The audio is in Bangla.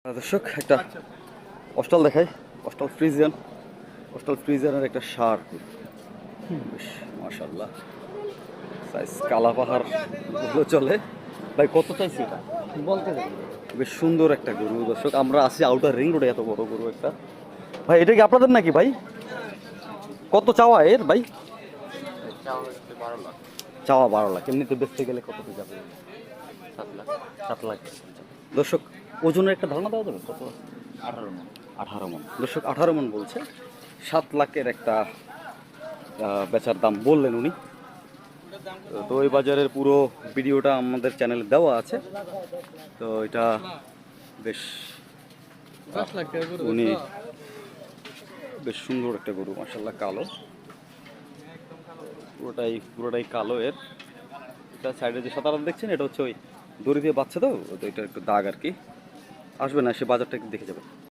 দর্শক একটা অস্টাল দেখাই, অস্টাল ফ্রিজিয়ানের একটা সার, বেশ মাশাআল্লাহ সাইজ কালা পাহাড় গুলো চলে। ভাই কত চাইছি এটা বলতে দেবেন? বেশ সুন্দর একটা গরু দর্শক, আমরা আছি আউটার রিং রোডে, এত বড় গরু একটা। ভাই এটা কি আপনাদের নাকি ভাই? কত চাওয়া এর ভাই? চাওয়া 12 লাখ, এমনিতে বেচতে গেলে কত যাবে? 7 লাখ। 7 লাখ দর্শক, ওজনের একটা ধারণা দেওয়া যাবে কত? 18 মন। 18 মন দর্শক, 18 মন বলছে। 7 লাখের একটা বেচার দাম বললেন উনি। তো ওই বাজারের পুরো ভিডিওটা আমাদের চ্যানেলে দেওয়া আছে। তো এটা বেশ উনি বেশ সুন্দর একটা গরু মাশাআল্লাহ, কালো, পুরোটাই কালো। এর এটা সাইডে যে সাদা দেখছেন, এটা হচ্ছে ওই দড়ি দিয়ে বাচ্চা, তো এটা একটু দাগ আর কি। আসবে না, সে বাজারটা একটু দেখে যাবে।